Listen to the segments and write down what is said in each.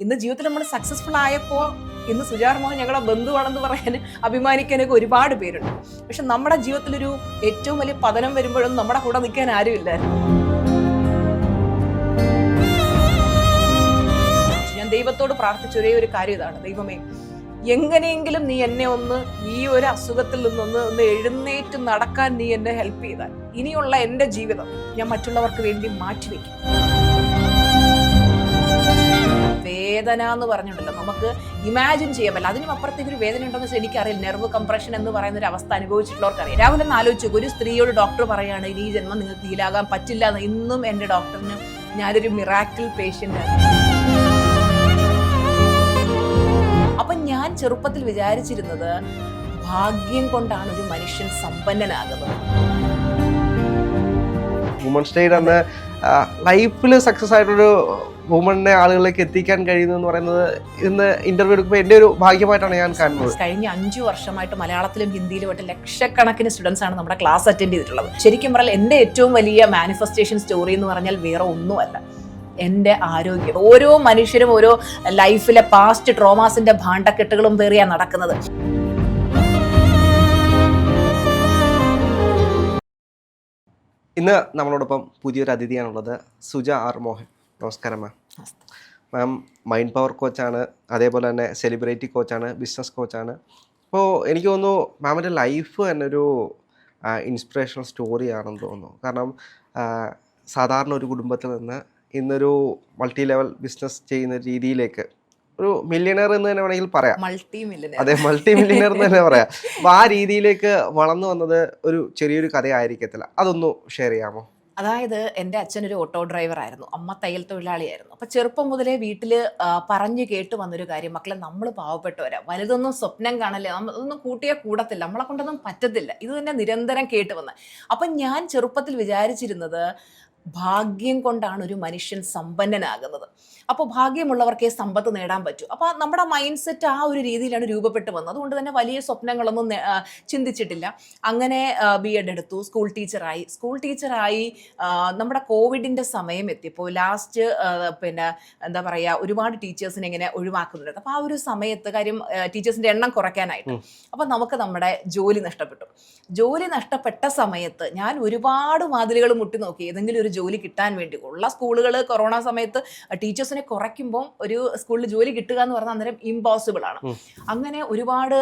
ഇന്ന് ജീവിതത്തിൽ നമ്മൾ സക്സസ്ഫുൾ ആയപ്പോൾ ഇന്ന് സുജാർ മോഹൻ ഞങ്ങളുടെ ബന്ധുവാണെന്ന് പറയാൻ അഭിമാനിക്കാനൊക്കെ ഒരുപാട് പേരുണ്ട്. പക്ഷെ നമ്മുടെ ജീവിതത്തിലൊരു ഏറ്റവും വലിയ പതനം വരുമ്പോഴൊന്നും നമ്മുടെ കൂടെ നിൽക്കാൻ ആരുമില്ലായിരുന്നു. ഞാൻ ദൈവത്തോട് പ്രാർത്ഥിച്ച ഒരേ ഒരു കാര്യം ഇതാണ്: ദൈവമേ, എങ്ങനെയെങ്കിലും നീ എന്നെ ഈ ഒരു അസുഖത്തിൽ നിന്ന് എഴുന്നേറ്റ് നടക്കാൻ നീ എന്നെ ഹെൽപ്പ് ചെയ്താൽ ഇനിയുള്ള എൻ്റെ ജീവിതം ഞാൻ മറ്റുള്ളവർക്ക് വേണ്ടി മാറ്റിവെക്കും. വേദന എന്ന് പറഞ്ഞിട്ടുണ്ടല്ലോ, നമുക്ക് ഇമാജിൻ ചെയ്യാൻ പറ്റില്ല. അതിനും അപ്പുറത്തേക്ക് ഒരു വേദന ഉണ്ടെന്ന് വെച്ചാൽ എനിക്കറിയില്ല. നെർവ് കംപ്രഷൻ എന്ന് പറയുന്ന ഒരു അവസ്ഥ അനുഭവിച്ചിട്ടുള്ളവർക്ക് അറിയാം. രാവിലെ ഒന്ന് ആലോചിച്ചു, ഒരു സ്ത്രീയോട് ഡോക്ടർ പറയാണ് ഇനി ഈ ജന്മം നിങ്ങൾക്ക് ഹീലാകാൻ പറ്റില്ല എന്ന്. ഇന്നും എൻ്റെ ഡോക്ടറിന് ഞാനൊരു മിറാക്കിൾ പേഷ്യൻ്റ് ആണ്. അപ്പൊ ഞാൻ ചെറുപ്പത്തിൽ വിചാരിച്ചിരുന്നത് ഭാഗ്യം കൊണ്ടാണ് ഒരു മനുഷ്യൻ സമ്പന്നനാകുന്നത്. വുമൺസ് ഡേ അന്ന് ലൈഫിൽ സക്സസ് ആയിട്ടൊരു വുമണിനെ ആളുകളിലേക്ക് എത്തിക്കാൻ കഴിയുന്നു എന്ന് പറയുന്നത് ഇന്ന് ഇന്റർവ്യൂ എടുക്കുമ്പോൾ എൻ്റെ ഒരു ഭാഗ്യമായിട്ടാണ് ഞാൻ കാണുന്നത്. കഴിഞ്ഞ 5 വർഷമായിട്ട് മലയാളത്തിലും ഹിന്ദിയിലുമായിട്ട് ലക്ഷക്കണക്കിന് സ്റ്റുഡൻസ് ആണ് നമ്മുടെ ക്ലാസ് അറ്റൻഡ് ചെയ്തിട്ടുള്ളത്. ശരിക്കും പറഞ്ഞാൽ എൻ്റെ ഏറ്റവും വലിയ മാനിഫെസ്റ്റേഷൻ സ്റ്റോറി എന്ന് പറഞ്ഞാൽ വേറെ ഒന്നുമല്ല, എൻ്റെ ആരോഗ്യം. ഓരോ മനുഷ്യരും ഓരോ ലൈഫിലെ പാസ്റ്റ് ട്രോമാസിന്റെ ഭാണ്ഡക്കെട്ടുകളും പേറിയാണ് നടക്കുന്നത്. ഇന്ന് നമ്മളോടൊപ്പം പുതിയൊരു അതിഥിയാണുള്ളത്, സുജ ആർ മോഹൻ. നമസ്കാരം മാം. മാം മൈൻഡ് പവർ കോച്ചാണ്, അതേപോലെ തന്നെ സെലിബ്രിറ്റി കോച്ചാണ്, ബിസിനസ് കോച്ചാണ്. അപ്പോൾ എനിക്ക് തോന്നുന്നു മാമിൻ്റെ ലൈഫ് തന്നെ ഒരു ഇൻസ്പിറേഷണൽ സ്റ്റോറിയാണെന്ന് തോന്നുന്നു. കാരണം സാധാരണ ഒരു കുടുംബത്തിൽ നിന്ന് ഇന്നൊരു മൾട്ടി ലെവൽ ബിസിനസ് ചെയ്യുന്ന രീതിയിലേക്ക് ഒരു മില്യണർ എന്ന് തന്നെ വേണമെങ്കിൽ പറയാം. അതെ, മൾട്ടി മില്യണർ എന്ന് തന്നെ പറയാം. അപ്പോൾ ആ രീതിയിലേക്ക് വളർന്നു വന്നത് ഒരു ചെറിയൊരു കഥയായിരിക്കത്തില്ല, അതൊന്ന് ഷെയർ ചെയ്യാമോ? അതായത് എൻ്റെ അച്ഛനൊരു ഓട്ടോ ഡ്രൈവർ ആയിരുന്നു, അമ്മ തയ്യൽ തൊഴിലാളിയായിരുന്നു. അപ്പം ചെറുപ്പം മുതലേ വീട്ടിൽ പറഞ്ഞു കേട്ട് വന്നൊരു കാര്യം, മക്കളെ നമ്മൾ പാവപ്പെട്ടവരാ, വലുതൊന്നും സ്വപ്നം കാണല്ലേ, അതൊന്നും കൂട്ടിയാൽ കൂടത്തില്ല, നമ്മളെ കൊണ്ടൊന്നും പറ്റത്തില്ല, ഇത് തന്നെ നിരന്തരം കേട്ട് വന്ന്. അപ്പം ഞാൻ ചെറുപ്പത്തിൽ വിചാരിച്ചിരുന്നത് ഭാഗ്യം കൊണ്ടാണ് ഒരു മനുഷ്യൻ സമ്പന്നനാകുന്നത്. അപ്പോൾ ഭാഗ്യമുള്ളവർക്കേ സമ്പത്ത് നേടാൻ പറ്റൂ. അപ്പോൾ നമ്മുടെ മൈൻഡ് സെറ്റ് ആ ഒരു രീതിയിലാണ് രൂപപ്പെട്ട് വന്നത്. അതുകൊണ്ട് തന്നെ വലിയ സ്വപ്നങ്ങളൊന്നും ചിന്തിച്ചിട്ടില്ല. അങ്ങനെ BEd എടുത്തു, സ്കൂൾ ടീച്ചറായി നമ്മുടെ കോവിഡിൻ്റെ സമയം എത്തിയപ്പോൾ ലാസ്റ്റ് എന്താ പറയുക, ഒരുപാട് ടീച്ചേഴ്സിനെ ഇങ്ങനെ ഒഴിവാക്കുന്നുണ്ട്. അപ്പോൾ ആ ഒരു സമയത്ത് കാര്യം ടീച്ചേഴ്സിൻ്റെ എണ്ണം കുറയ്ക്കാനായിട്ട്, അപ്പോൾ നമുക്ക് നമ്മുടെ ജോലി നഷ്ടപ്പെട്ട സമയത്ത് ഞാൻ ഒരുപാട് വാതിലുകൾ മുട്ടി നോക്കി ഏതെങ്കിലും ഒരു ജോലി കിട്ടാൻ വേണ്ടി. ഉള്ള സ്കൂളുകൾ കൊറോണ സമയത്ത് ടീച്ചേഴ്സിനെ കുറയ്ക്കുമ്പോൾ ഒരു സ്കൂളിൽ ജോലി കിട്ടുക എന്ന് പറഞ്ഞാൽ അന്നേരം ഇമ്പോസിബിൾ ആണ്. അങ്ങനെ ഒരുപാട്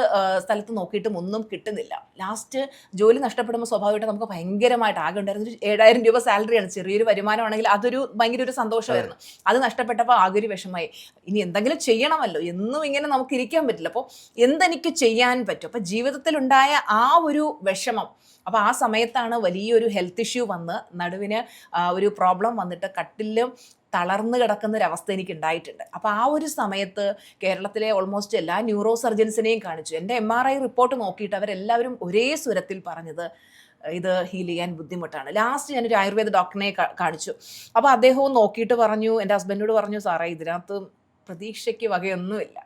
സ്ഥലത്ത് നോക്കിയിട്ടും ഒന്നും കിട്ടുന്നില്ല. ലാസ്റ്റ് ജോലി നഷ്ടപ്പെടുമ്പോൾ സ്വാഭാവികമായിട്ട് നമുക്ക് ഭയങ്കരമായിട്ട് ആകെ ഉണ്ടായിരുന്നു. 7,000 രൂപ സാലറിയാണ്, ചെറിയൊരു വരുമാനമാണെങ്കിൽ അതൊരു ഭയങ്കര ഒരു സന്തോഷമായിരുന്നു. അത് നഷ്ടപ്പെട്ടപ്പോൾ ആകെ ഒരു വിഷമമായി. ഇനി എന്തെങ്കിലും ചെയ്യണമല്ലോ, എന്നും ഇങ്ങനെ നമുക്ക് ഇരിക്കാൻ പറ്റില്ല. അപ്പോൾ എന്തെനിക്ക് ചെയ്യാൻ പറ്റും? അപ്പോൾ ജീവിതത്തിലുണ്ടായ ആ ഒരു വിഷമം, അപ്പോൾ ആ സമയത്താണ് വലിയൊരു ഹെൽത്ത് ഇഷ്യൂ വന്ന് നടുവിന് ഒരു പ്രോബ്ലം വന്നിട്ട് കട്ടിലും തളർന്നു കിടക്കുന്ന ഒരവസ്ഥ എനിക്ക് ഉണ്ടായിട്ടുണ്ട്. അപ്പോൾ ആ ഒരു സമയത്ത് കേരളത്തിലെ ഓൾമോസ്റ്റ് എല്ലാ ന്യൂറോ സർജൻസിനെയും കാണിച്ചു. എൻ്റെ MRI റിപ്പോർട്ട് നോക്കിയിട്ട് അവരെല്ലാവരും ഒരേ സ്വരത്തിൽ പറഞ്ഞത് ഇത് ഹീൽ ചെയ്യാൻ ബുദ്ധിമുട്ടാണ്. ലാസ്റ്റ് ഞാനൊരു ആയുർവേദ ഡോക്ടറിനെ കാണിച്ചു. അപ്പോൾ അദ്ദേഹവും നോക്കിയിട്ട് പറഞ്ഞു, എൻ്റെ ഹസ്ബൻഡോട് പറഞ്ഞു, സാറേ ഇതിനകത്ത് പ്രതീക്ഷയ്ക്ക് വകയൊന്നുമില്ല.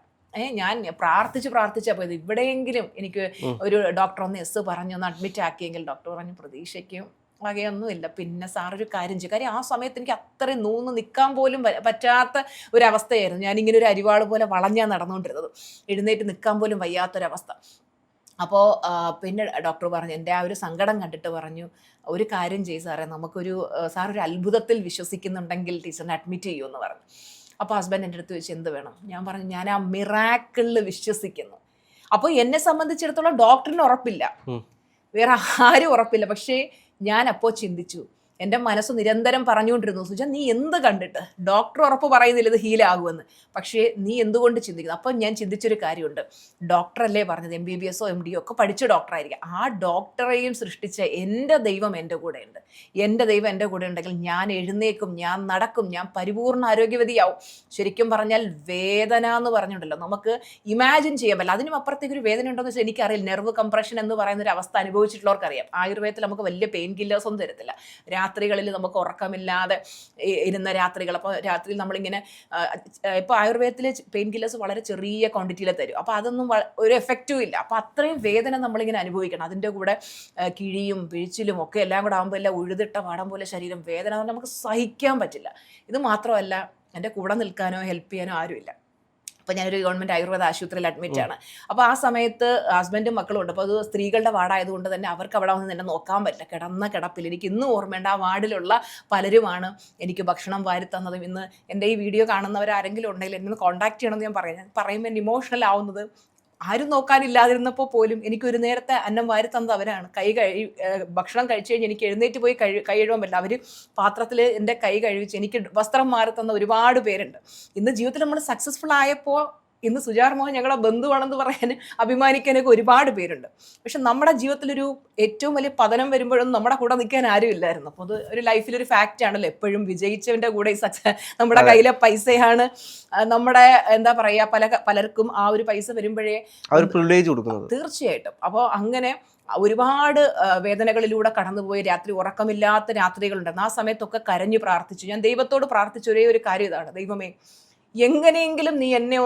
ഞാൻ പ്രാർത്ഥിച്ച് പോയത് ഇവിടെയെങ്കിലും എനിക്ക് ഒരു ഡോക്ടർ ഒന്ന് പറഞ്ഞ് അഡ്മിറ്റ് ആക്കിയെങ്കിൽ. ഡോക്ടർ പറഞ്ഞു പ്രതീക്ഷയ്ക്കും വകയൊന്നുമില്ല. പിന്നെ സാറൊരു കാര്യം ചെയ്യും. കാര്യം ആ സമയത്ത് എനിക്ക് അത്രയും നിൽക്കാൻ പോലും പറ്റാത്ത ഒരവസ്ഥയായിരുന്നു. ഞാനിങ്ങനെ ഒരു അരിവാൾ പോലെ വളഞ്ഞാണ് നടന്നുകൊണ്ടിരുന്നത്, എഴുന്നേറ്റ് നിൽക്കാൻ പോലും വയ്യാത്തൊരവസ്ഥ. അപ്പോൾ പിന്നെ ഡോക്ടർ പറഞ്ഞു, എൻ്റെ ആ ഒരു സങ്കടം കണ്ടിട്ട് പറഞ്ഞു, ഒരു കാര്യം ചെയ്യും സാറേ, സാറൊരു അത്ഭുതത്തിൽ വിശ്വസിക്കുന്നുണ്ടെങ്കിൽ ടീച്ചറിനെ അഡ്മിറ്റ് ചെയ്യുമെന്ന് പറഞ്ഞു. അപ്പോൾ ഹസ്ബൻഡ് എൻ്റെ അടുത്ത് ചോദിച്ചു എന്ത് വേണം? ഞാൻ പറഞ്ഞു ഞാൻ ആ മിറാക്കിളിൽ വിശ്വസിക്കുന്നു. അപ്പോൾ എന്നെ സംബന്ധിച്ചിടത്തോളം ഡോക്ടറിന് ഉറപ്പില്ല, വേറെ ആരും ഉറപ്പില്ല. പക്ഷേ ഞാൻ അപ്പോൾ ചിന്തിച്ചു, എൻ്റെ മനസ്സ് നിരന്തരം പറഞ്ഞുകൊണ്ടിരുന്നു, സുജ നീ എന്ത് കണ്ടിട്ട്? ഡോക്ടർ ഉറപ്പ് പറയുന്നില്ല ഇത് ഹീലാകുമെന്ന്, പക്ഷേ നീ എന്തുകൊണ്ട് ചിന്തിക്കുന്നു? അപ്പം ഞാൻ ചിന്തിച്ചൊരു കാര്യമുണ്ട്, ഡോക്ടറല്ലേ പറഞ്ഞത്, MBBS MD ഒക്കെ പഠിച്ച ഡോക്ടറായിരിക്കും. ആ ഡോക്ടറെയും സൃഷ്ടിച്ച എൻ്റെ ദൈവം എൻ്റെ കൂടെ ഉണ്ട്. എൻ്റെ ദൈവം എൻ്റെ കൂടെ ഉണ്ടെങ്കിൽ ഞാൻ എഴുന്നേക്കും, ഞാൻ നടക്കും, ഞാൻ പരിപൂർണ്ണ ആരോഗ്യവതിയാവും. ശരിക്കും പറഞ്ഞാൽ വേദന എന്ന് പറഞ്ഞിട്ടുണ്ടല്ലോ, നമുക്ക് ഇമാജിൻ ചെയ്യാൻ പറ്റില്ല. അതിനും അപ്പുറത്തേക്ക് ഒരു വേദന ഉണ്ടോയെന്ന് വെച്ചാൽ എനിക്കറിയില്ല. നെർവ് കംപ്രഷൻ എന്ന് പറയുന്ന ഒരു അവസ്ഥ അനുഭവിച്ചിട്ടുള്ളവർക്കറിയാം. ആയുർവേദത്തിൽ നമുക്ക് വലിയ പെയിൻ കില്ലേഴ്സ് ഒന്നും തരത്തില്ല. രാത്രികളിൽ നമുക്ക് ഉറക്കമില്ലാതെ ഇരുന്ന രാത്രികൾ, അപ്പോൾ രാത്രിയിൽ നമ്മളിങ്ങനെ ഇപ്പോൾ ആയുർവേദത്തിൽ പെയിൻ കില്ലേഴ്സ് വളരെ ചെറിയ ക്വാണ്ടിറ്റിയിൽ തരും. അപ്പോൾ അതൊന്നും ഒരു എഫക്റ്റും ഇല്ല. അപ്പോൾ അത്രയും വേദന നമ്മളിങ്ങനെ അനുഭവിക്കണം. അതിൻ്റെ കൂടെ കിഴിയും പിഴിച്ചിലും ഒക്കെ എല്ലാം കൂടെ ആകുമ്പോൾ എല്ലാം ഉഴുതിട്ട പാടം പോലെ ശരീരം വേദന നമുക്ക് സഹിക്കാൻ പറ്റില്ല. ഇത് മാത്രമല്ല എൻ്റെ കൂടെ നിൽക്കാനോ ഹെൽപ്പ് ചെയ്യാനോ ആരുമില്ല. അപ്പോൾ ഞാനൊരു ഗവൺമെൻറ് ആയുർവേദ ആശുപത്രിയിൽ അഡ്മിറ്റ് ആണ്. അപ്പോൾ ആ സമയത്ത് ഹസ്ബൻഡും മക്കളും ഉണ്ട്. അപ്പോൾ അത് സ്ത്രീകളുടെ വാർഡായതുകൊണ്ട് തന്നെ അവർക്ക് അവിടെ വന്ന് എന്നെ നോക്കാൻ പറ്റില്ല. കിടന്ന കിടപ്പിൽ എനിക്ക് ഇന്നും ഓർമ്മയുണ്ട്. ആ വാർഡിലുള്ള പലരുമാണ് എനിക്ക് ഭക്ഷണം വാരി തന്നതും. ഇന്ന് എൻ്റെ ഈ വീഡിയോ കാണുന്നവർ ആരെങ്കിലും ഉണ്ടെങ്കിൽ എന്നെ ഒന്ന് കോൺടാക്ട് ചെയ്യണമെന്ന് ഞാൻ പറയുമ്പോൾ എന്നെ ഇമോഷണൽ ആവുന്നത്, ആരും നോക്കാനില്ലാതിരുന്നപ്പോൾ പോലും എനിക്കൊരു നേരത്തെ അന്നം വാരി തന്നത് അവരാണ്. ഭക്ഷണം കഴിച്ചു കഴിഞ്ഞ് എനിക്ക് എഴുന്നേറ്റ് പോയി കൈ കഴുകാൻ പറ്റില്ല. അവർ പാത്രത്തിൽ എൻ്റെ കൈ കഴുകിച്ച് എനിക്ക് വസ്ത്രം മാറി തന്ന ഒരുപാട് പേരുണ്ട്. ഇന്ന് ജീവിതത്തിൽ നമ്മൾ സക്സസ്ഫുൾ ആയപ്പോൾ ഇന്ന് സുജാർ മോഹൻ ഞങ്ങളുടെ ബന്ധുവാണെന്ന് പറയാൻ അഭിമാനിക്കാനൊക്കെ ഒരുപാട് പേരുണ്ട്. പക്ഷെ നമ്മുടെ ജീവിതത്തിലൊരു ഏറ്റവും വലിയ പതനം വരുമ്പോഴൊന്നും നമ്മുടെ കൂടെ നിൽക്കാൻ ആരും ഇല്ലായിരുന്നു. അപ്പോൾ അത് ഒരു ലൈഫിലൊരു ഫാക്റ്റ് ആണല്ലോ. എപ്പോഴും വിജയിച്ചവൻ്റെ കൂടെ നമ്മുടെ കയ്യിലെ പൈസയാണ് നമ്മുടെ എന്താ പറയുക, പലർക്കും ആ ഒരു പൈസ വരുമ്പോഴേ പ്രിവിലേജ് കൊടുക്കുന്നത്. തീർച്ചയായിട്ടും. അപ്പോൾ അങ്ങനെ ഒരുപാട് വേദനകളിലൂടെ കടന്നുപോയി രാത്രി ഉറക്കമില്ലാത്ത രാത്രികളുണ്ടായിരുന്നു. ആ സമയത്തൊക്കെ കരഞ്ഞു പ്രാർത്ഥിച്ചു. ഞാൻ ദൈവത്തോട് പ്രാർത്ഥിച്ച ഒരേ ഒരു കാര്യം ഇതാണ്, ദൈവമേ എങ്ങനെയെങ്കിലും നീ എന്നെ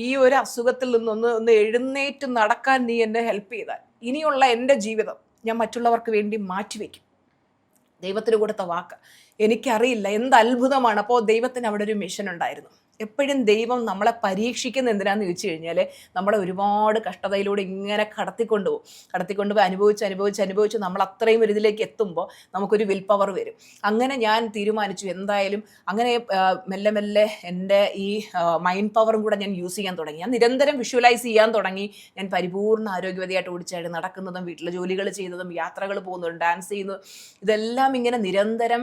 ഈ ഒരു അസുഖത്തിൽ നിന്ന് എഴുന്നേറ്റ് നടക്കാൻ നീ എന്നെ ഹെൽപ്പ് ചെയ്താൽ ഇനിയുള്ള എൻ്റെ ജീവിതം ഞാൻ മറ്റുള്ളവർക്ക് വേണ്ടി മാറ്റിവെക്കും. ദൈവത്തിന് കൊടുത്ത വാക്ക്. എനിക്കറിയില്ല എന്ത് അത്ഭുതമാണ്. അപ്പോൾ ദൈവത്തിന് അവിടെ ഒരു മിഷൻ ഉണ്ടായിരുന്നു. എപ്പോഴും ദൈവം നമ്മളെ പരീക്ഷിക്കുന്ന എന്തിനാന്ന് ചോദിച്ചു കഴിഞ്ഞാൽ നമ്മളെ ഒരുപാട് കഷ്ടതയിലൂടെ ഇങ്ങനെ കടത്തിക്കൊണ്ടുപോയി അനുഭവിച്ച് നമ്മൾ അത്രയും ഒരു ഇതിലേക്ക് എത്തുമ്പോൾ നമുക്കൊരു വിൽ പവർ വരും. അങ്ങനെ ഞാൻ തീരുമാനിച്ചു എന്തായാലും അങ്ങനെ മെല്ലെ മെല്ലെ എൻ്റെ ഈ മൈൻഡ് പവറും കൂടെ ഞാൻ യൂസ് ചെയ്യാൻ തുടങ്ങി. ഞാൻ നിരന്തരം വിഷ്വലൈസ് ചെയ്യാൻ തുടങ്ങി. ഞാൻ പരിപൂർണ്ണ ആരോഗ്യവതിയായിട്ട് ഓടിച്ചായിട്ട് നടക്കുന്നതും വീട്ടിലെ ജോലികൾ ചെയ്യുന്നതും യാത്രകൾ പോകുന്നതും ഡാൻസ് ചെയ്യുന്നതും ഇതെല്ലാം ഇങ്ങനെ നിരന്തരം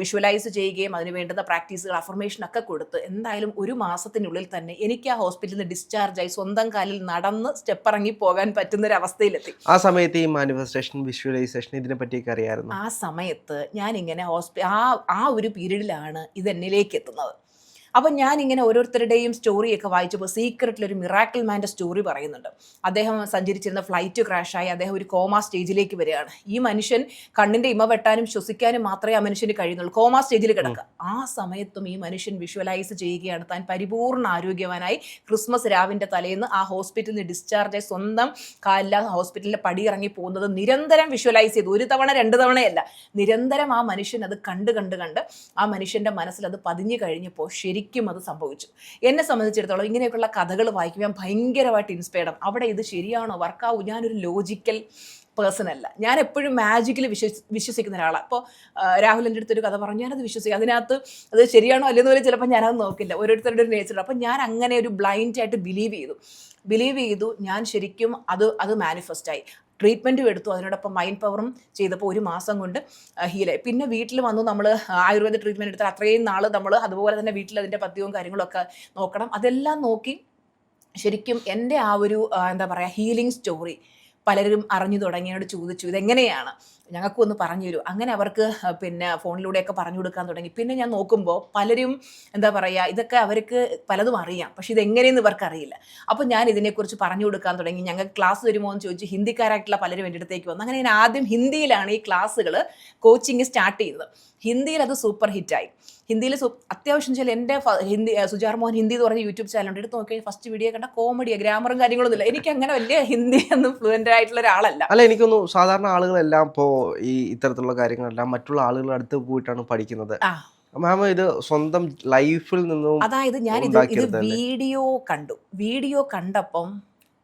വിഷ്വലൈസ് ചെയ്യുകയും അതിന് വേണ്ടുന്ന പ്രാക്ടീസുകൾ അഫർമേഷനൊക്കെ കൊടുത്ത് എന്തായാലും ഒരു മാസത്തിനുള്ളിൽ തന്നെ എനിക്ക് ആ ഹോസ്പിറ്റലിൽ നിന്ന് ഡിസ്ചാർജായി സ്വന്തം കാലിൽ നടന്ന് സ്റ്റെപ്പ് ഇറങ്ങി പോകാൻ പറ്റുന്നൊരവസ്ഥയിലെത്തി. ആ സമയത്ത് ഈ മാനിഫെസ്റ്റേഷൻ വിഷ്വലൈസേഷൻ ഇതിനെ പറ്റിയൊക്കെ അറിയാമായിരുന്നു. ആ സമയത്ത് ഞാനിങ്ങനെ ആ ഒരു പീരീഡിലാണ് ഇത് എന്നിലേക്ക് എത്തുന്നത്. അപ്പം ഞാനിങ്ങനെ ഓരോരുത്തരുടെയും സ്റ്റോറിയൊക്കെ വായിച്ചപ്പോൾ സീക്രട്ടിലൊരു മിറാക്കിൾ മാൻ്റെ സ്റ്റോറി പറയുന്നുണ്ട്. അദ്ദേഹം സഞ്ചരിച്ചിരുന്ന ഫ്ലൈറ്റ് ക്രാഷായി അദ്ദേഹം ഒരു കോമ സ്റ്റേജിലേക്ക് വരികയാണ്. ഈ മനുഷ്യൻ കണ്ണിൻ്റെ ഇമ വെട്ടാനും ശ്വസിക്കാനും മാത്രമേ ആ മനുഷ്യന് കഴിയുന്നുള്ളൂ. കോമ സ്റ്റേജിൽ കിടക്കുക. ആ സമയത്തും ഈ മനുഷ്യൻ വിഷ്വലൈസ് ചെയ്യുകയാണ് താൻ പരിപൂർണ്ണ ആരോഗ്യവാനായി ക്രിസ്മസ് രാവിൻ്റെ തലേന്ന് ആ ഹോസ്പിറ്റലിൽ നിന്ന് ഡിസ്ചാർജായി സ്വന്തം കാലിൽ ഹോസ്പിറ്റലിലെ പടി ഇറങ്ങി പോകുന്നത് നിരന്തരം വിഷ്വലൈസ് ചെയ്തു. ഒരു തവണ രണ്ട് തവണയല്ല, നിരന്തരം ആ മനുഷ്യൻ അത് കണ്ട് ആ മനുഷ്യൻ്റെ മനസ്സിൽ അത് പതിഞ്ഞു കഴിഞ്ഞപ്പോൾ ശരിക്കും അത് സംഭവിച്ചു. എന്നെ സംബന്ധിച്ചിടത്തോളം ഇങ്ങനെയൊക്കെയുള്ള കഥകൾ വായിക്കുമ്പോൾ ഞാൻ ഭയങ്കരമായിട്ട് ഇൻസ്പയർഡ് ആവും. അവിടെ ഇത് ശരിയാണോ, വർക്കാവും? ഞാനൊരു ലോജിക്കൽ പേഴ്സൺ അല്ല. ഞാൻ എപ്പോഴും മാജിക്കിൽ വിശ്വസിക്കുന്ന ഒരാളാണ്. അപ്പോൾ രാഹുലിൻ്റെ അടുത്തൊരു കഥ പറഞ്ഞു, ഞാനത് വിശ്വസിക്കും. അതിനകത്ത് അത് ശരിയാണോ അല്ലെന്ന് പോലും ചിലപ്പോൾ ഞാനത് നോക്കില്ല. ഓരോരുത്തരുടെ ഒരു നേച്ചർ. അപ്പോൾ ഞാൻ അങ്ങനെ ഒരു ബ്ലൈൻഡായിട്ട് ബിലീവ് ചെയ്തു. ഞാൻ ശരിക്കും അത് മാനിഫെസ്റ്റായി. ട്രീറ്റ്മെൻറ്റും എടുത്തു, അതിനോടൊപ്പം മൈൻഡ് പവറും ചെയ്തപ്പോൾ ഒരു മാസം കൊണ്ട് ഹീലായി. പിന്നെ വീട്ടിൽ വന്നു നമ്മൾ ആയുർവേദ ട്രീറ്റ്മെൻറ്റ് എടുത്താൽ അത്രയും നാൾ നമ്മൾ അതുപോലെ തന്നെ വീട്ടിൽ അതിൻ്റെ പഥ്യവും കാര്യങ്ങളൊക്കെ നോക്കണം. അതെല്ലാം നോക്കി ശരിക്കും എൻ്റെ ആ ഒരു എന്താ പറയുക ഹീലിംഗ് സ്റ്റോറി പലരും അറിഞ്ഞു തുടങ്ങിയോട് ചോദിച്ചു ഇതെങ്ങനെയാണ്, ഞങ്ങൾക്കും ഒന്ന് പറഞ്ഞു തരൂ. അങ്ങനെ അവർക്ക് പിന്നെ ഫോണിലൂടെയൊക്കെ പറഞ്ഞു കൊടുക്കാൻ തുടങ്ങി. പിന്നെ ഞാൻ നോക്കുമ്പോൾ പലരും എന്താ പറയുക ഇതൊക്കെ അവർക്ക് പലതും അറിയാം, പക്ഷെ ഇതെങ്ങനെയെന്ന് ഇവർക്കറിയില്ല. അപ്പോൾ ഞാൻ ഇതിനെക്കുറിച്ച് പറഞ്ഞു കൊടുക്കാൻ തുടങ്ങി. ഞങ്ങൾക്ക് ക്ലാസ് വരുമോ എന്ന് ചോദിച്ചു ഹിന്ദിക്കാരായിട്ടുള്ള പലരും എൻ്റെ അടുത്തേക്ക് വന്നു. അങ്ങനെ ഞാൻ ആദ്യം ഹിന്ദിയിലാണ് ഈ ക്ലാസ്സുകൾ കോച്ചിങ് സ്റ്റാർട്ട് ചെയ്തത്. ഹിന്ദിയിൽ അത് സൂപ്പർ ഹിറ്റായി. ഹിന്ദിയിൽ അത്യാവശ്യം ചില എൻ്റെ സുജാർ മോഹൻ ഹിന്ദി എന്ന് പറഞ്ഞ യൂട്യൂബ് ചാനലുണ്ട്. എടുത്ത് നോക്കിയാൽ ഫസ്റ്റ് വീഡിയോ കണ്ട കോമഡിയാണ്, ഗ്രാമറും കാര്യങ്ങളൊന്നും ഇല്ല. എനിക്ക് അങ്ങനെ വലിയ ഹിന്ദി ഒന്നും ഫ്ലുവൻ്റ് ആയിട്ടുള്ള ഒരാളല്ല. എനിക്കൊന്നും സാധാരണ ആളുകളെല്ലാം ഇപ്പോൾ ഈ ഇത്തരത്തിലുള്ള കാര്യങ്ങളെല്ലാം മറ്റുള്ള ആളുകളുടെ അടുത്ത് പോയിട്ടാണ് പഠിക്കുന്നത്. മാം ഇത് സ്വന്തം ലൈഫിൽ നിന്നും, അതായത് ഞാൻ ഇത് വീഡിയോ കണ്ടപ്പം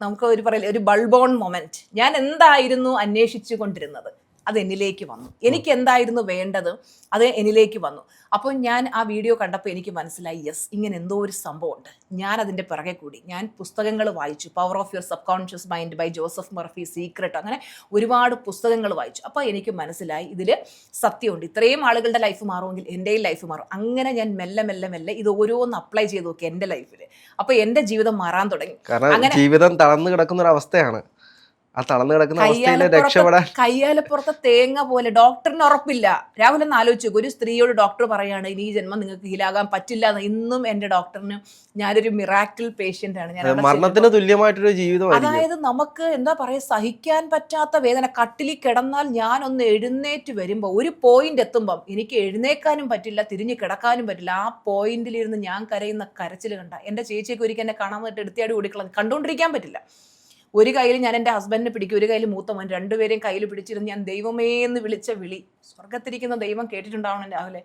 നമുക്ക് ഒരു ബൾബോൺ മൊമെന്റ്. ഞാൻ എന്തായിരുന്നു അന്വേഷിച്ചു കൊണ്ടിരുന്നത് അത് എന്നിലേക്ക് വന്നു. എനിക്ക് എന്തായിരുന്നു വേണ്ടത് അത് എന്നിലേക്ക് വന്നു. അപ്പോൾ ഞാൻ ആ വീഡിയോ കണ്ടപ്പോൾ എനിക്ക് മനസ്സിലായി, യെസ്, ഇങ്ങനെ എന്തോ ഒരു സംഭവമുണ്ട്. ഞാൻ അതിൻ്റെ പിറകെ കൂടി ഞാൻ പുസ്തകങ്ങൾ വായിച്ചു. Power of your subconscious mind by Joseph Murphy, secret, അങ്ങനെ ഒരുപാട് പുസ്തകങ്ങൾ വായിച്ചു. അപ്പോൾ എനിക്ക് മനസ്സിലായി ഇതിൽ സത്യമുണ്ട്. ഇത്രയും ആളുകളുടെ ലൈഫ് മാറുമെങ്കിൽ എൻ്റെയും ലൈഫ് മാറും. അങ്ങനെ ഞാൻ മെല്ലെ ഇത് ഓരോന്ന് അപ്ലൈ ചെയ്ത് നോക്കി എൻ്റെ ലൈഫിൽ. അപ്പോൾ എൻ്റെ ജീവിതം മാറാൻ തുടങ്ങി. അങ്ങനെ ജീവിതം തളർന്നു കിടക്കുന്ന ഒരു അവസ്ഥയാണ്. ആ തളർന്നു കിടക്കുന്ന അവസ്ഥയിൽ രക്ഷപ്പെടാൻ കയ്യാലപ്പുറത്തെ തേങ്ങ പോലെ. ഡോക്ടറിന് ഉറപ്പില്ല. രാഹുൽ ഒന്ന് ആലോചിച്ചു, ഒരു സ്ത്രീയോട് ഡോക്ടർ പറയാണ് ഇനി ഈ ജന്മം നിങ്ങൾക്ക് ഹീലാകാൻ പറ്റില്ല എന്ന്. ഇന്നും എൻ്റെ ഡോക്ടറിന് ഞാനൊരു മിറാക്കിൾ പേഷ്യൻ്റ് ആണ്. ഞാൻ മരണത്തിന് തുല്യമായിട്ടൊരു ജീവിതം. അതായത് നമുക്ക് എന്താ പറയുക സഹിക്കാൻ പറ്റാത്ത വേദന. കട്ടിലിൽ കിടന്നാൽ ഞാനൊന്ന് എഴുന്നേറ്റ് വരുമ്പോൾ ഒരു പോയിന്റ് എത്തുമ്പം എനിക്ക് എഴുന്നേക്കാനും പറ്റില്ല, തിരിഞ്ഞ് കിടക്കാനും പറ്റില്ല. ആ പോയിന്റിലിരുന്ന് ഞാൻ കരയുന്ന കരച്ചിൽ കണ്ട എൻ്റെ ചേച്ചിക്ക് ഒരിക്കൽ എന്നെ കാണാൻ പറ്റിട്ട് എടുത്തിയാടി ഓടിക്കളഞ്ഞു. കണ്ടുകൊണ്ടിരിക്കാൻ പറ്റില്ല. ഒരു കയ്യിൽ ഞാൻ എൻ്റെ ഹസ്ബൻഡിനെ പിടിക്കും, ഒരു കയ്യിൽ മൂത്ത മോൻ, രണ്ടുപേരെയും കയ്യിൽ പിടിച്ചിരുന്ന് ഞാൻ ദൈവമേ എന്ന് വിളിച്ച വിളി സ്വർഗത്തിരിക്കുന്ന ദൈവം കേട്ടിട്ടുണ്ടാവണം രാവിലെ.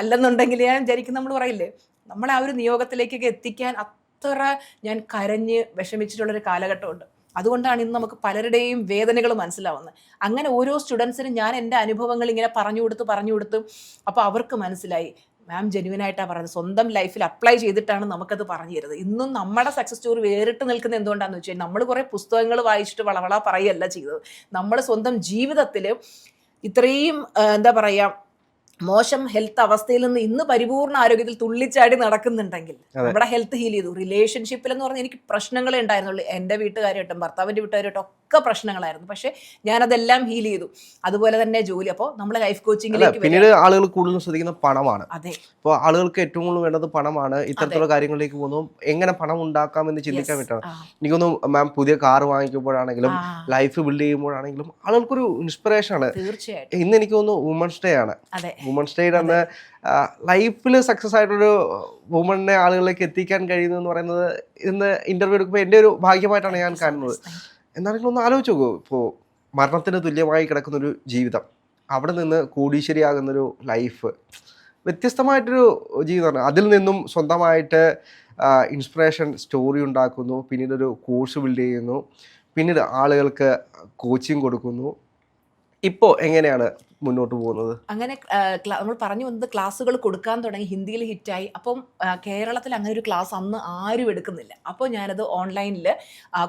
അല്ലെന്നുണ്ടെങ്കിൽ ഞാൻ വിചാരിക്കും, നമ്മൾ പറയില്ലേ നമ്മളെ ആ ഒരു നിയോഗത്തിലേക്കൊക്കെ എത്തിക്കാൻ അത്ര ഞാൻ കരഞ്ഞ് വിഷമിച്ചിട്ടുള്ളൊരു കാലഘട്ടമുണ്ട്. അതുകൊണ്ടാണ് ഇന്ന് നമുക്ക് പലരുടെയും വേദനകൾ മനസ്സിലാവുന്നത്. അങ്ങനെ ഓരോ സ്റ്റുഡൻസിനും ഞാൻ എൻ്റെ അനുഭവങ്ങൾ ഇങ്ങനെ പറഞ്ഞു കൊടുത്ത് അപ്പോൾ അവർക്ക് മനസ്സിലായി മാം ജെന്യുവനായിട്ടാണ് പറയുന്നത്, സ്വന്തം ലൈഫിൽ അപ്ലൈ ചെയ്തിട്ടാണ് നമുക്കത് പറഞ്ഞു തരുന്നത്. ഇന്നും നമ്മുടെ സക്സസ് സ്റ്റോറി വേറിട്ട് നിൽക്കുന്നത് എന്തുകൊണ്ടാണെന്ന് വെച്ചാൽ നമ്മൾ കുറേ പുസ്തകങ്ങൾ വായിച്ചിട്ട് വളവള പറയുകയല്ല ചെയ്തത്. നമ്മൾ സ്വന്തം ജീവിതത്തിൽ ഇത്രയും എന്താ പറയുക മോശം ഹെൽത്ത് അവസ്ഥയിൽ നിന്ന് ഇന്ന് പരിപൂർണ്ണ ആരോഗ്യത്തിൽ തുള്ളിച്ചാടി നടക്കുന്നുണ്ടെങ്കിൽ നമ്മുടെ ഹെൽത്ത് ഹീൽ ചെയ്തു. റിലേഷൻഷിപ്പിൽ എന്ന് പറഞ്ഞാൽ എനിക്ക് പ്രശ്നങ്ങളേ ഉണ്ടായിരുന്നുള്ളൂ. എൻ്റെ വീട്ടുകാരായിട്ടും ഭർത്താവിൻ്റെ വീട്ടുകാരായിട്ടും ഒക്കെ പ്രശ്നങ്ങളായിരുന്നു. പക്ഷെ ഞാനതെല്ലാം ഹീൽ ചെയ്തു. അതുപോലെ തന്നെ ജോലി. അപ്പോൾ നമ്മൾ ലൈഫ് കോച്ചിങ്ങിലേക്ക് പിന്നീട് ആളുകൾ കൂടുതൽ ശ്രദ്ധിക്കുന്ന പണമാണ്. അതെ, അപ്പോൾ ആളുകൾക്ക് ഏറ്റവും കൂടുതൽ വേണ്ടത് പണമാണ്. ഇത്തരത്തിലുള്ള കാര്യങ്ങളിലേക്ക് പോകുന്നു എങ്ങനെ പണം ഉണ്ടാക്കാം എന്ന് ചിന്തിക്കാൻ വേണ്ടിയിട്ടാണ്. എനിക്കൊന്ന് മാം പുതിയ കാർ വാങ്ങിക്കുമ്പോഴാണെങ്കിലും ലൈഫ് ബിൽഡ് ചെയ്യുമ്പോഴാണെങ്കിലും ആളുകൾക്കൊരു ഇൻസ്പിറേഷൻ ആണ്. തീർച്ചയായിട്ടും. ഇന്ന് എനിക്ക് തോന്നുന്നു വുമൻസ് ഡേ ആണ്. വുമൻസ് ഡേയുടെ അന്ന് ലൈഫിൽ സക്സസ് ആയിട്ടൊരു വുമണിനെ ആളുകളിലേക്ക് എത്തിക്കാൻ കഴിയുന്നു എന്ന് പറയുന്നത് ഇന്ന് ഇന്റർവ്യൂ എടുക്കുമ്പോൾ എൻ്റെ ഒരു ഭാഗ്യമായിട്ടാണ് ഞാൻ കാണുന്നത്. എന്നാണെങ്കിലും ഒന്ന് ആലോചിച്ച് നോക്കൂ, ഇപ്പോൾ മരണത്തിന് തുല്യമായി കിടക്കുന്നൊരു ജീവിതം, അവിടെ നിന്ന് കോടീശ്വരിയാകുന്നൊരു ലൈഫ്, വ്യത്യസ്തമായിട്ടൊരു ജീവിതമാണ്. അതിൽ നിന്നും സ്വന്തമായിട്ട് ഇൻസ്പിറേഷൻ സ്റ്റോറി ഉണ്ടാക്കുന്നു, പിന്നീട് ഒരു കോഴ്സ് ബിൽഡ് ചെയ്യുന്നു, പിന്നീട് ആളുകൾക്ക് കോച്ചിങ് കൊടുക്കുന്നു. ഇപ്പോൾ എങ്ങനെയാണ് മുന്നോട്ട് പോകുന്നത്? അങ്ങനെ നമ്മൾ പറഞ്ഞു വന്നത് ക്ലാസ്സുകൾ കൊടുക്കാൻ തുടങ്ങി, ഹിന്ദിയിൽ ഹിറ്റായി. അപ്പം കേരളത്തിൽ അങ്ങനെ ഒരു ക്ലാസ് അന്ന് ആരും എടുക്കുന്നില്ല. അപ്പോൾ ഞാനത് ഓൺലൈനിൽ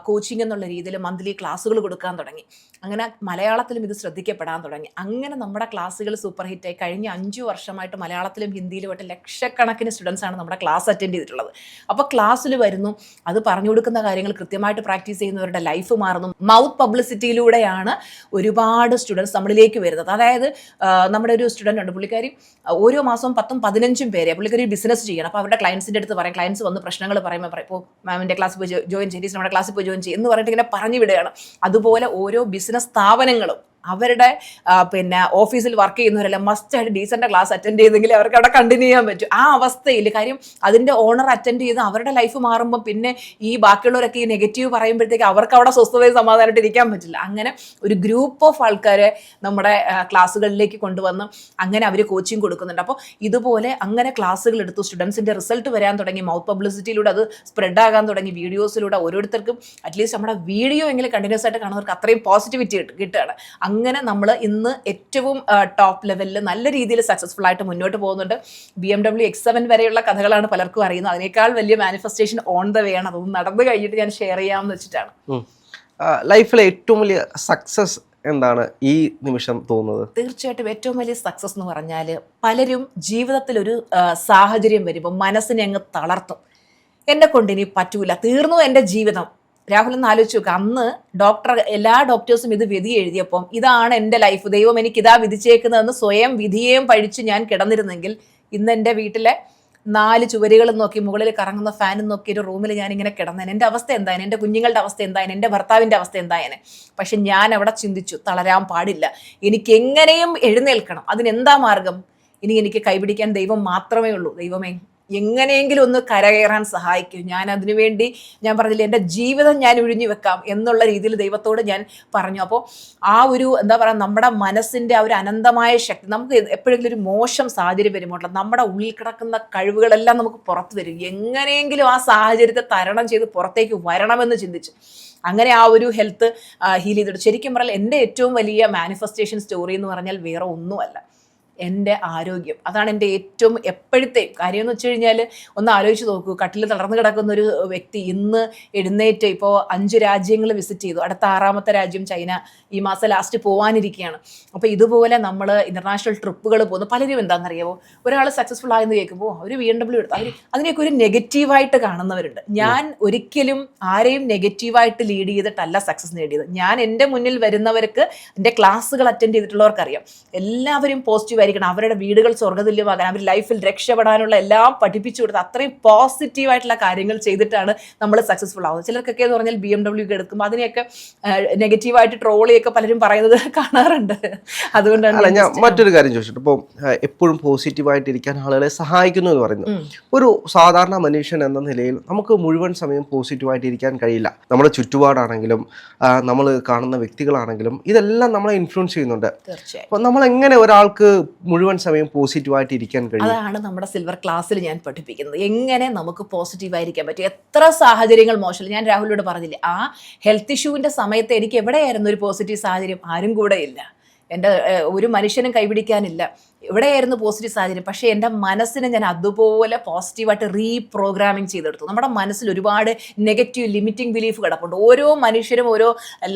കോച്ചിങ് എന്നുള്ള രീതിയിൽ മന്ത്ലി ക്ലാസ്സുകൾ കൊടുക്കാൻ തുടങ്ങി. അങ്ങനെ മലയാളത്തിലും ഇത് ശ്രദ്ധിക്കപ്പെടാൻ തുടങ്ങി. അങ്ങനെ നമ്മുടെ ക്ലാസ്സുകൾ സൂപ്പർ ഹിറ്റായി. കഴിഞ്ഞ 5 വർഷമായിട്ട് മലയാളത്തിലും ഹിന്ദിയിലുമായിട്ട് ലക്ഷക്കണക്കിന് സ്റ്റുഡൻസാണ് നമ്മുടെ ക്ലാസ് അറ്റൻഡ് ചെയ്തിട്ടുള്ളത്. അപ്പോൾ ക്ലാസ്സിൽ വരുന്നു, അത് പറഞ്ഞു കൊടുക്കുന്ന കാര്യങ്ങൾ കൃത്യമായിട്ട് പ്രാക്ടീസ് ചെയ്യുന്നവരുടെ ലൈഫ് മാറുന്നു. മൗത്ത് പബ്ലിസിറ്റിയിലൂടെയാണ് ഒരുപാട് സ്റ്റുഡൻസ് നമ്മളിലേക്ക് വരുന്നത്. അതായത് നമ്മുടെ ഒരു സ്റ്റുഡൻ്റ് ഉണ്ട്, പുള്ളിക്കാരി ഓരോ മാസവും 10-15 പേരെ പുള്ളിക്കാരി ബിസിനസ് ചെയ്യണം. അപ്പോൾ അവരുടെ ക്ലയൻസിൻ്റെ അടുത്ത് പറയും, ക്ലയൻസ് വന്ന് പ്രശ്നങ്ങൾ പറയുമ്പോൾ പറയും, ഇപ്പോൾ മാമിൻ്റെ ക്ലാസ് പോയി ജോയിൻ ചെയ്യും, നമ്മുടെ ക്ലാസ്സിൽ പോയി ജോയിൻ ചെയ്യും എന്ന് പറഞ്ഞിട്ട് ഇങ്ങനെ പറഞ്ഞു വിടുകയാണ്. അതുപോലെ ഓരോ ബിസിനസ് സ്ഥാപനങ്ങളും അവരുടെ പിന്നെ ഓഫീസിൽ വർക്ക് ചെയ്യുന്നവരെല്ലാം മസ്റ്റായിട്ട് ഡീസൻ്റ് ക്ലാസ് അറ്റൻഡ് ചെയ്തെങ്കിൽ അവർക്ക് അവിടെ കണ്ടിന്യൂ ചെയ്യാൻ പറ്റും. ആ അവസ്ഥയിൽ കാര്യം അതിൻ്റെ ഓണർ അറ്റൻഡ് ചെയ്ത് അവരുടെ ലൈഫ് മാറുമ്പോൾ പിന്നെ ഈ ബാക്കിയുള്ളവരൊക്കെ ഈ നെഗറ്റീവ് പറയുമ്പോഴത്തേക്ക് അവർക്ക് അവിടെ സ്വസ്ഥതയും സമാധാനമായിട്ട് ഇരിക്കാൻ പറ്റില്ല. അങ്ങനെ ഒരു ഗ്രൂപ്പ് ഓഫ് ആൾക്കാരെ നമ്മുടെ ക്ലാസ്സുകളിലേക്ക് കൊണ്ടുവന്ന് അങ്ങനെ അവർ കോച്ചിങ് കൊടുക്കുന്നുണ്ട്. അപ്പോൾ ഇതുപോലെ അങ്ങനെ ക്ലാസ്സുകൾ എടുത്തു, സ്റ്റുഡൻസിൻ്റെ റിസൾട്ട് വരാൻ തുടങ്ങി, മൗത്ത് പബ്ലിസിറ്റിയിലൂടെ അത് സ്പ്രെഡ് ആകാൻ തുടങ്ങി, വീഡിയോസിലൂടെ ഓരോരുത്തർക്കും അറ്റ്ലീസ്റ്റ് നമ്മുടെ വീഡിയോ എങ്കിലും കണ്ടിന്യൂസ് ആയിട്ട് കാണുന്നവർക്ക് അത്രയും പോസിറ്റിവിറ്റി കിട്ടുകയാണ്. അങ്ങനെ നമ്മൾ ഇന്ന് ഏറ്റവും ടോപ്പ് ലെവലിൽ നല്ല രീതിയിൽ സക്സസ്ഫുൾ ആയിട്ട് മുന്നോട്ട് പോകുന്നുണ്ട്. BMW X7 വരെയുള്ള കഥകളാണ് പലർക്കും അറിയുന്നത്. അതിനേക്കാൾ വലിയ മാനിഫെസ്റ്റേഷൻ ഓൺ ദ വേ ആണ്. അതൊന്നും നടന്നു കഴിഞ്ഞിട്ട് ഞാൻ ഷെയർ ചെയ്യാമെന്ന് വെച്ചിട്ടാണ്. ലൈഫിലെ ഏറ്റവും വലിയ സക്സസ് എന്താണ് ഈ നിമിഷം തോന്നുന്നത്? തീർച്ചയായിട്ടും ഏറ്റവും വലിയ സക്സസ് എന്ന് പറഞ്ഞാൽ പലരും ജീവിതത്തിലൊരു സാഹചര്യം വരുമ്പോൾ മനസ്സിനെ അങ്ങ് തളർത്തും. എന്നെ കൊണ്ടിനി പറ്റൂല, തീർന്നു എൻ്റെ ജീവിതം. രാഹുൽ എന്ന് ആലോചിച്ച് നോക്കുക, അന്ന് എല്ലാ ഡോക്ടേഴ്സും ഇത് വിധി എഴുതിയപ്പം ഇതാണ് എൻ്റെ ലൈഫ്, ദൈവം എനിക്ക് ഇതാ വിധിച്ചേക്കുന്നതെന്ന് സ്വയം വിധിയേയും പഴിച്ച് ഞാൻ കിടന്നിരുന്നെങ്കിൽ ഇന്ന് എൻ്റെ വീട്ടിലെ 4 ചുവരുകളും നോക്കി മുകളിൽ കറങ്ങുന്ന ഫാനും നോക്കി ഒരു റൂമിൽ ഞാനിങ്ങനെ കിടന്നേനെ. എൻ്റെ അവസ്ഥ എന്തായാലും, എൻ്റെ കുഞ്ഞുങ്ങളുടെ അവസ്ഥ എന്തായാലും, എൻ്റെ ഭർത്താവിൻ്റെ അവസ്ഥ എന്തായാലും. പക്ഷെ ഞാൻ അവിടെ ചിന്തിച്ചു, തളരാൻ പാടില്ല, എനിക്ക് എങ്ങനെയും എഴുന്നേൽക്കണം. അതിനെന്താ മാർഗം? ഇനി എനിക്ക് കൈപിടിക്കാൻ ദൈവം മാത്രമേ ഉള്ളൂ. ദൈവമേ എങ്ങനെയെങ്കിലും ഒന്ന് കരകയറാൻ സഹായിക്കും. ഞാൻ അതിനുവേണ്ടി ഞാൻ പറഞ്ഞില്ല, എൻ്റെ ജീവിതം ഞാൻ ഒഴിഞ്ഞു വെക്കാം എന്നുള്ള രീതിയിൽ ദൈവത്തോട് ഞാൻ പറഞ്ഞു. അപ്പോൾ ആ ഒരു എന്താ പറയുക, നമ്മുടെ മനസ്സിൻ്റെ ആ ഒരു അനന്തമായ ശക്തി, നമുക്ക് എപ്പോഴെങ്കിലും ഒരു മോശം സാഹചര്യം വരുമ്പോൾ നമ്മുടെ ഉള്ളിൽ കിടക്കുന്ന കഴിവുകളെല്ലാം നമുക്ക് പുറത്ത് വരും. എങ്ങനെയെങ്കിലും ആ സാഹചര്യത്തെ തരണം ചെയ്ത് പുറത്തേക്ക് വരണമെന്ന് ചിന്തിച്ചു. അങ്ങനെ ആ ഒരു ഹെൽത്ത് ഹീൽ ചെയ്തിട്ട് ശരിക്കും പറഞ്ഞാൽ എൻ്റെ ഏറ്റവും വലിയ മാനിഫെസ്റ്റേഷൻ സ്റ്റോറി എന്ന് പറഞ്ഞാൽ വേറെ ഒന്നുമല്ല, എൻ്റെ ആരോഗ്യം. അതാണ് എൻ്റെ ഏറ്റവും എപ്പോഴത്തെയും കാര്യം എന്ന് വെച്ച് കഴിഞ്ഞാൽ ഒന്ന് ആലോചിച്ച് നോക്കൂ, കട്ടിൽ തളർന്നു കിടക്കുന്ന ഒരു വ്യക്തി ഇന്ന് എഴുന്നേറ്റ് ഇപ്പോൾ 5 രാജ്യങ്ങൾ വിസിറ്റ് ചെയ്തു, അടുത്ത 6ാമത്തെ രാജ്യം ചൈന ഈ മാസം ലാസ്റ്റ് പോകാനിരിക്കുകയാണ്. അപ്പോൾ ഇതുപോലെ നമ്മൾ ഇൻ്റർനാഷണൽ ട്രിപ്പുകൾ പോകുന്നു. പലരും എന്താണെന്നറിയാമോ, ഒരാൾ സക്സസ്ഫുൾ ആയെന്ന് കേൾക്കുമ്പോൾ ഒരു BMW എടുത്ത് അതിനെയൊക്കെ ഒരു നെഗറ്റീവായിട്ട് കാണുന്നവരുണ്ട്. ഞാൻ ഒരിക്കലും ആരെയും നെഗറ്റീവായിട്ട് ലീഡ് ചെയ്തിട്ടല്ല സക്സസ് നേടിയത്. ഞാൻ എൻ്റെ മുന്നിൽ വരുന്നവർക്ക്, എൻ്റെ ക്ലാസ്സുകൾ അറ്റൻഡ് ചെയ്തിട്ടുള്ളവർക്കറിയാം, എല്ലാവരും പോസിറ്റീവ് ആയിരിക്കണം, അവരുടെ വീടുകൾ സ്വർഗ്ഗതുല്യമാകാൻ, അവർ ലൈഫിൽ രക്ഷപ്പെടാനുള്ള എല്ലാം പഠിപ്പിച്ചു കൊടുത്ത് അത്രയും പോസിറ്റീവായിട്ടുള്ള കാര്യങ്ങൾ ചെയ്തിട്ടാണ് നമ്മൾ സക്സസ്ഫുൾ ആവുന്നത്. ചിലർക്കൊക്കെ എന്ന് പറഞ്ഞാൽ BMW എടുക്കുമ്പോൾ അതിനെയൊക്കെ നെഗറ്റീവായിട്ട് ട്രോളിയൊക്കെ പലരും പറയുന്നത് കാണാറുണ്ട്. അതുകൊണ്ടാണ് ഞാൻ മറ്റൊരു കാര്യം ചോദിച്ചിട്ട്, ഇപ്പോൾ എപ്പോഴും പോസിറ്റീവായിട്ടിരിക്കാൻ ആളുകളെ സഹായിക്കുന്നു എന്ന് പറയുന്നത്, ഒരു സാധാരണ മനുഷ്യൻ എന്ന നിലയിൽ നമുക്ക് മുഴുവൻ സമയം പോസിറ്റീവായിട്ടിരിക്കാൻ കഴിയില്ല. നമ്മുടെ ചുറ്റുപാടാണെങ്കിലും നമ്മൾ കാണുന്ന വ്യക്തികളാണെങ്കിലും ഇതെല്ലാം നമ്മളെ ഇൻഫ്ലുവൻസ് ചെയ്യുന്നുണ്ട്. അപ്പോൾ നമ്മൾ എങ്ങനെ ഒരാൾക്ക് മുഴുവൻ സമയം പോസിറ്റീവായിട്ട് ഇരിക്കാൻ കഴിയും? അതാണ് നമ്മുടെ സിൽവർ ക്ലാസ്സിൽ ഞാൻ പഠിപ്പിക്കുന്നത്. എങ്ങനെ നമുക്ക് പോസിറ്റീവായിരിക്കാൻ പറ്റും. എത്ര സാഹചര്യങ്ങൾ മോശം, ഞാൻ രാഹുലിനോട് പറഞ്ഞില്ലേ, ആ ഹെൽത്ത് ഇഷ്യൂവിൻ്റെ സമയത്ത് എനിക്ക് എവിടെയായിരുന്നു ഒരു പോസിറ്റീവ് സാഹചര്യം? ആരും കൂടെ ഇല്ല, എൻ്റെ ഒരു മനുഷ്യനും കൈപിടിക്കാനില്ല. എവിടെയായിരുന്നു പോസിറ്റീവ് സാഹചര്യം? പക്ഷേ എൻ്റെ മനസ്സിനെ ഞാൻ അതുപോലെ പോസിറ്റീവായിട്ട് റീപ്രോഗ്രാമിങ് ചെയ്തെടുത്തു. നമ്മുടെ മനസ്സിൽ ഒരുപാട് നെഗറ്റീവ് ലിമിറ്റിംഗ് ബിലീഫ് കിടപ്പുണ്ട്. ഓരോ മനുഷ്യരും ഓരോ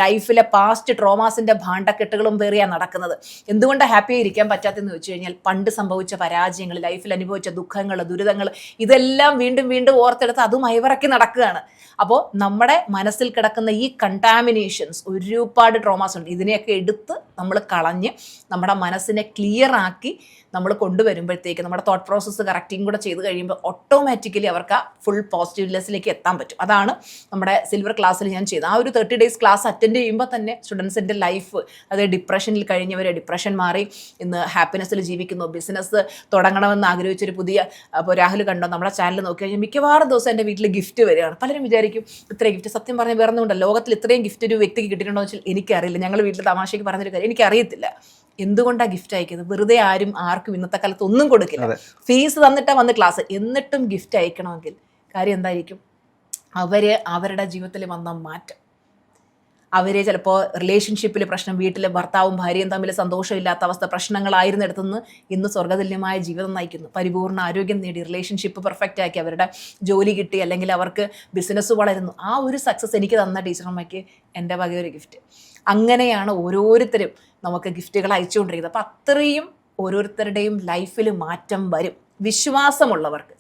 ലൈഫിലെ പാസ്റ്റ് ട്രോമാസിൻ്റെ ഭാണ്ഡക്കെട്ടുകളും പേറിയാണ് നടക്കുന്നത്. എന്തുകൊണ്ടാണ് ഹാപ്പി ഇരിക്കാൻ പറ്റാത്തതെന്ന് വെച്ച് കഴിഞ്ഞാൽ, പണ്ട് സംഭവിച്ച പരാജയങ്ങൾ, ലൈഫിൽ അനുഭവിച്ച ദുഃഖങ്ങൾ, ദുരിതങ്ങൾ, ഇതെല്ലാം വീണ്ടും വീണ്ടും ഓർത്തെടുത്ത് അതും അയവിറക്കി നടക്കുകയാണ്. അപ്പോൾ നമ്മുടെ മനസ്സിൽ കിടക്കുന്ന ഈ കണ്ടാമിനേഷൻസ്, ഒരുപാട് ട്രോമാസ് ഉണ്ട്. ഇതിനെയൊക്കെ എടുത്ത് നമ്മൾ കളഞ്ഞ് നമ്മുടെ മനസ്സിനെ ക്ലിയർ ആക്കി നമ്മൾ കൊണ്ടുവരുമ്പോഴത്തേക്ക് നമ്മുടെ തോട്ട് പ്രോസസ്സ് കറക്റ്റിംഗ് കൂടെ ചെയ്ത് കഴിയുമ്പോൾ ഓട്ടോമാറ്റിക്കലി അവർക്ക് ആ ഫുൾ പോസിറ്റീവ്നെസ്സിലേക്ക് എത്താൻ പറ്റും. അതാണ് നമ്മുടെ സിൽവർ ക്ലാസ്സിൽ ഞാൻ ചെയ്തത്. ആ ഒരു 30 days ക്ലാസ് അറ്റൻഡ് ചെയ്യുമ്പോൾ തന്നെ സ്റ്റുഡൻസിൻ്റെ ലൈഫ്, അതായത് ഡിപ്രഷനിൽ കഴിഞ്ഞവർ ഡിപ്രഷൻ മാറി ഇന്ന് ഹാപ്പിനെസ്സിൽ ജീവിക്കുന്നു. ബിസിനസ് തുടങ്ങണമെന്ന് ആഗ്രഹിച്ചൊരു പുതിയ, അപ്പോൾ രാഹുൽ കണ്ടോ നമ്മുടെ ചാനൽ നോക്കി കഴിഞ്ഞാൽ മിക്കവാറും ദിവസം എൻ്റെ വീട്ടിൽ ഗിഫ്റ്റ് വരികയാണ്. പലരും വിചാരിക്കും ഇത്രയും ഗിഫ്റ്റ്, സത്യം പറഞ്ഞാൽ വേറൊന്നുമുണ്ടല്ലോ, ലോകത്തിൽ ഇത്രയും ഗിഫ്റ്റ് ഒരു വ്യക്തിക്ക് കിട്ടിയിട്ടുണ്ടോ എന്ന് വെച്ചാൽ എനിക്കറിയില്ല. ഞങ്ങൾ വീട്ടിൽ തമാശയ്ക്ക് പറഞ്ഞൊരു കാര്യം, എനിക്കറിയത്തില്ല എന്തുകൊണ്ടാണ് ഗിഫ്റ്റ് അയക്കുന്നത്. വെറുതെ ആർക്കും ഇന്നത്തെ കാലത്ത് ഒന്നും കൊടുക്കില്ല. ഫീസ് തന്നിട്ടാണ് വന്ന് ക്ലാസ്, എന്നിട്ടും ഗിഫ്റ്റ് അയക്കണമെങ്കിൽ കാര്യം എന്തായിരിക്കും? അവരുടെ ജീവിതത്തിൽ വന്ന മാറ്റം, അവരെ ചിലപ്പോൾ റിലേഷൻഷിപ്പിൽ പ്രശ്നം, വീട്ടിൽ ഭർത്താവും ഭാര്യയും തമ്മിൽ സന്തോഷമില്ലാത്ത അവസ്ഥ, പ്രശ്നങ്ങളായിരുന്നിടത്തുനിന്ന് ഇന്ന് സ്വർഗ്ഗതുല്യമായ ജീവിതം നയിക്കുന്നു. പരിപൂർണ്ണ ആരോഗ്യം നേടി, റിലേഷൻഷിപ്പ് പെർഫെക്റ്റ് ആക്കി, അവരുടെ ജോലി കിട്ടി, അല്ലെങ്കിൽ അവർക്ക് ബിസിനസ് വളരുന്നു. ആ ഒരു സക്സസ് എനിക്ക് തന്ന ടീച്ചറമ്മയ്ക്ക് എൻ്റെ വകയൊരു ഗിഫ്റ്റ്. അങ്ങനെയാണ് ഓരോരുത്തരും നമുക്ക് ഗിഫ്റ്റുകൾ അയച്ചുകൊണ്ടിരിക്കുന്നത്. അപ്പം അത്രയും ഓരോരുത്തരുടെയും ലൈഫിൽ മാറ്റം വരും വിശ്വാസമുള്ളവർക്ക്.